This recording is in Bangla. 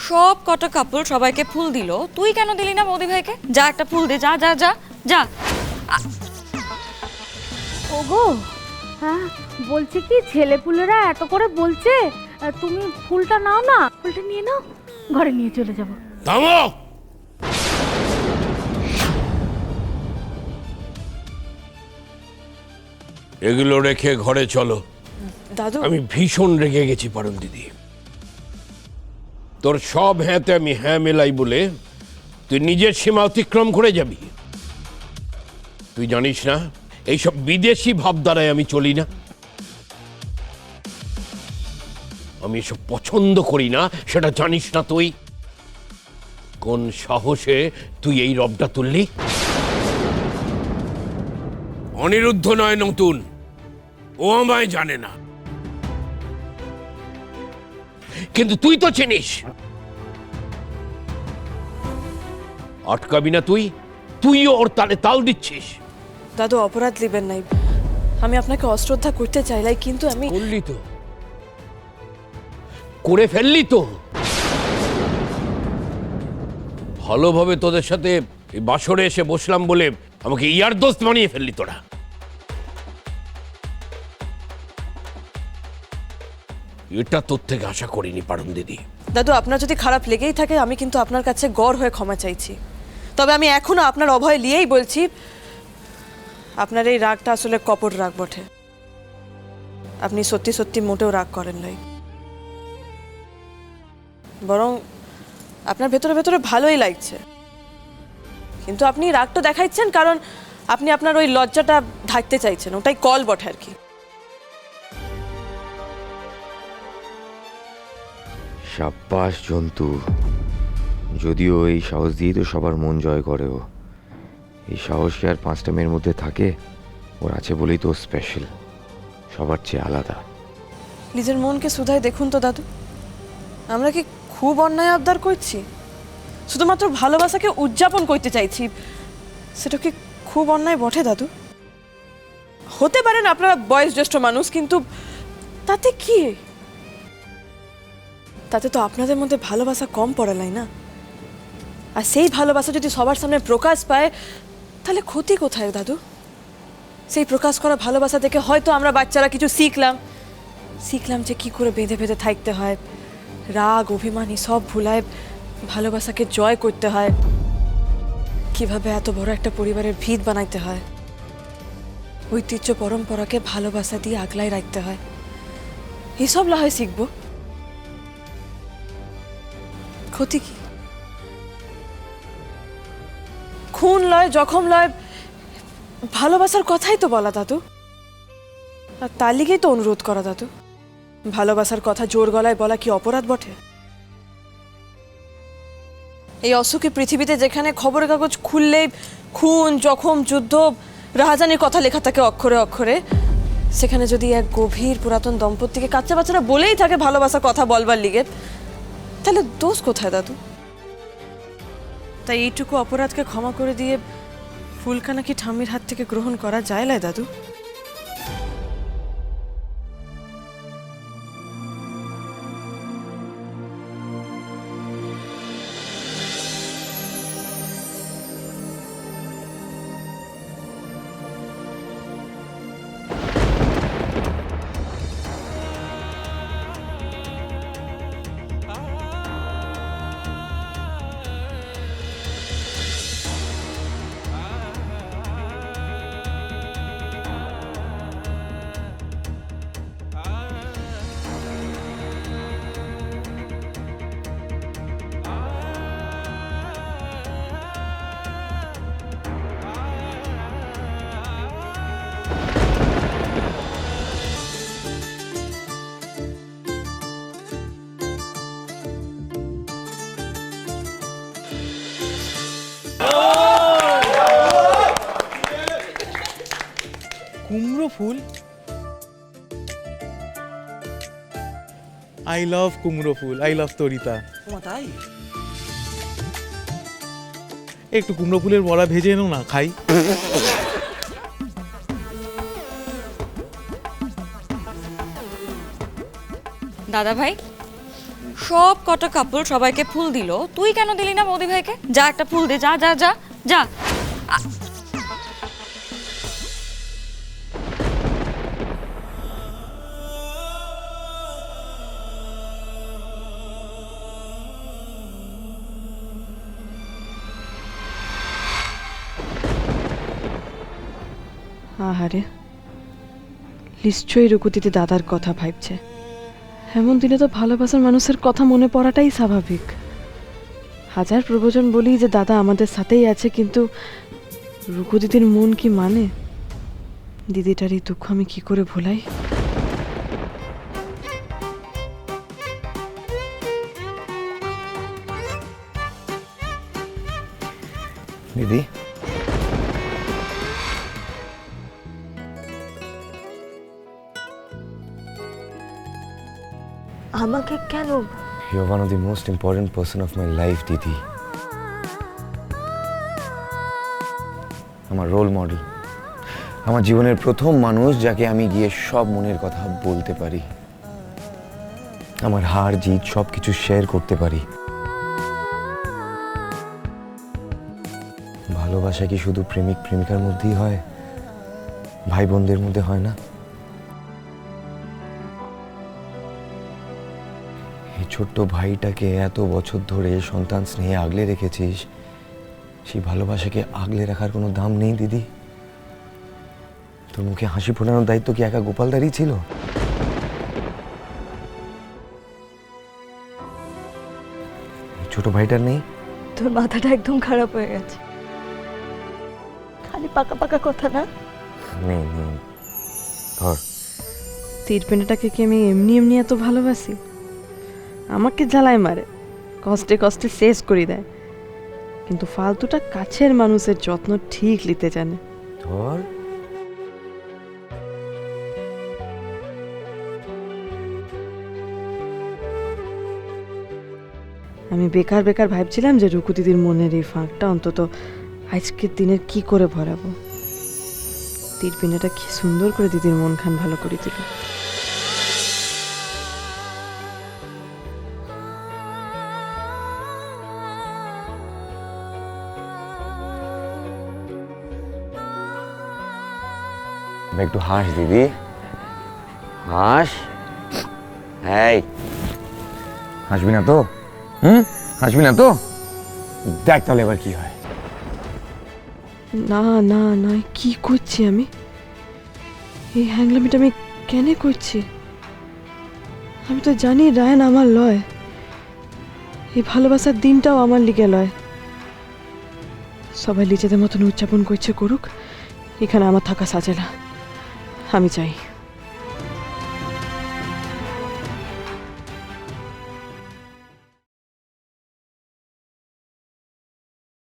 সব কটা কাপড় সবাইকে ফুল দিল, তুই কেন দিলি না বৌদি ভাইকে? যা একটা ফুল দে, যা যা যা যা। ওগো, হ্যাঁ বলছি কি, ছেলেপুলেরা এত করে বলছে, তুমি ফুলটা নাও না, ফুলটা নিয়ে নাও, ঘরে নিয়ে চলে যাব। থামো! এগুলো রেখে ঘরে চলো। দাদু, আমি ভীষণ রেগে গেছি পারুল দিদি। তোর সব হ্যাঁতে আমি হ্যাঁ মেলাই বলে তুই নিজের সীমা অতিক্রম করে যাবি। তুই জানিস না এইসব বিদেশি ভাবধারায় আমি চলি না। আমি এসব পছন্দ করি না, সেটা জানিস না তুই? কোন সাহসে তুই এই রবটা তুললি? অনিরুদ্ধ নয় নতুন, ও আমায় জানে না, কিন্তু তুই তো চিনিস। আটকাবি না তুই? তুইও ওর তালে তাল দিচ্ছিস। দাদু অপরাধ নেবেন নাই, আমি আপনাকে অশ্রদ্ধা করতে চাইলাই, কিন্তু আমি করলি তো, করে ফেললি তো। ভালোভাবে তোদের সাথে এই বাসরে এসে বসলাম বলে আমাকে ইয়ার দোস্ত বানিয়ে ফেললি তোরা। এটা তোর থেকে আশা করিনি পারুল দিদি। দাদু আপনার যদি খারাপ লেগেই থাকে, আমি কিন্তু আপনার কাছে গড় হয়ে ক্ষমা চাইছি। তবে আমি এখনো আপনার অভয় নিয়েই বলছি, আপনার এই রাগটা আসলে কপট রাগ বটে। আপনি সত্যি সত্যি মোটেও রাগ করেন নাই, বরং আপনার ভেতরে ভেতরে ভালোই লাগছে। কিন্তু আপনি রাগটা দেখাইছেন কারণ আপনি আপনার ওই লজ্জাটা ঢাকতে চাইছেন, ওটাই কল বটে আর কি। সাব্বাস জন্তু, যদিও এই সাহস দিয়েই তো সবার মন জয় করে ও। এই সাহস কি আর 5টা মেয়ের মধ্যে থাকে? ওর আছে বলেই তো স্পেশাল, সবার চেয়ে আলাদা। নিজের মনকে শুধাই দেখুন তো দাদু, আমরা কি খুব অন্যায় আবদার করছি? শুধুমাত্র ভালোবাসাকে উদযাপন করতে চাইছি, সেটা কি খুব অন্যায় বটে দাদু? হতে পারেন আপনারা বয়োজ্যেষ্ঠ মানুষ, কিন্তু তাতে কি? তাতে তো আপনাদের মধ্যে ভালোবাসা কম পড়ে নাই না। আর সেই ভালোবাসা যদি সবার সামনে প্রকাশ পায়, তাহলে ক্ষতি কোথায় দাদু? সেই প্রকাশ করা ভালোবাসা থেকে হয়তো আমরা বাচ্চারা কিছু শিখলাম যে কি করে বেঁধে বেঁধে থাকতে হয়, রাগ অভিমানী সব ভুলায় ভালোবাসাকে জয় করতে হয়, কিভাবে এত বড় একটা পরিবারের ভিত বানাইতে হয়, ঐতিহ্য পরম্পরাকে ভালোবাসা দিয়ে আগলায় রাখতে হয়। এসব না হয় শিখব, ক্ষতি কি? খুন লয়, জখম লয়, ভালোবাসার কথাই তো বলা দাদু। আর তার লিগেই তো অনুরোধ করা দাদু, ভালোবাসার কথা জোর গলায় বলা কি অপরাধ বটে? এই অসুখী পৃথিবীতে যেখানে খবরের কাগজ খুললেই খুন, জখম, যুদ্ধ, রাহাজানির কথা লেখা থাকে অক্ষরে অক্ষরে, সেখানে যদি এক গভীর পুরাতন দম্পতিকে কাচ্চা বাচ্চারা বলেই থাকে ভালোবাসা কথা বলবার লিগে, তাহলে দোষ কোথায় দাদু? তাই এইটুকু অপরাধকে ক্ষমা করে দিয়ে ফুলখানা কি ঠাম্মির হাত থেকে গ্রহণ করা যায় না দাদু? কুমড়ো ফুল, আই লাভ কুমড়ো ফুল, আই লাভ তরিতা। তাই একটু কুমড়ো ফুলের বড়া ভেজে এনো না, খাই। দাদা ভাই, সব কটা কাপল সবাইকে ফুল দিল, তুই কেন দিলি না বৌদি ভাইকে? যা একটা ফুল দে, যা যা যা যা। আহারে, নিশ্চয়ই রুকুতিতে দাদার কথা ভাবছে। এমন দিনে তো ভালোবাসার মানুষের কথা মনে পড়াটাই স্বাভাবিক। হাজার প্রবচন বলি যে দাদা আমাদের সাথেই আছে, কিন্তু রুকু দিদির মন কি মানে? দিদিটার এই দুঃখ আমি কি করে ভোলাই? দিদি, আমাকে কেন? You are one of the most important person of my life দিদি। আমার রোল মডেল, আমার জীবনের প্রথম মানুষ যাকে আমি গিয়ে সব মনের কথা বলতে পারি, আমার হার জিত সব কিছু শেয়ার করতে পারি। ভালোবাসা কি শুধু প্রেমিক প্রেমিকার মধ্যেই হয়? ভাই বোনদের মধ্যে হয় না? এই ছোট্ট ভাইটাকে এত বছর ধরে সন্তান স্নেহে আগলে রেখেছিস, সেই ভালোবাসাকে আগলে রাখার কোনো দাম নেই দিদি? তোর মুখে হাসি ফোটানোর দায়িত্ব কি একা গোপালদারই ছিল? এই ছোট ভাইটার নেই? তোর মাথাটা একদম খারাপ হয়ে গেছে, খালি পাকা পাকা কথা না। নেই নেই, ধর। তীরপেনাটাকে কি আমি এমনি এমনি এত ভালোবাসি? আমাকে জ্বালায় মারে, কষ্টে কষ্টে শেষ করে দেয়, কিন্তু ফালতুটা কাছের মানুষের যত্ন ঠিক নিতে জানে। ধর। আমি বেকার বেকার ভাবছিলাম যে রুকু দিদির মনের এই ফাঁকটা অন্তত আজকের দিনের কি করে ভরাবো। তীরপিনেটা কি সুন্দর করে দিদির মন খান ভালো করে দিল। একটু হাস দিদি, হাস। এই, হাসবি না তো? হাসবি না তো? দেখ তাহলে এবার কি হয়। না না না, কি করছি আমি? এই হ্যাংলামিটা আমি কেন করছি? আমি তো জানি রায়ন আমার লয়, এই ভালোবাসার দিনটাও আমার লিগে লয়। সবাই নিজেদের মতন উদযাপন করছে, করুক, এখানে আমার থাকা সাজে না। আমি চাই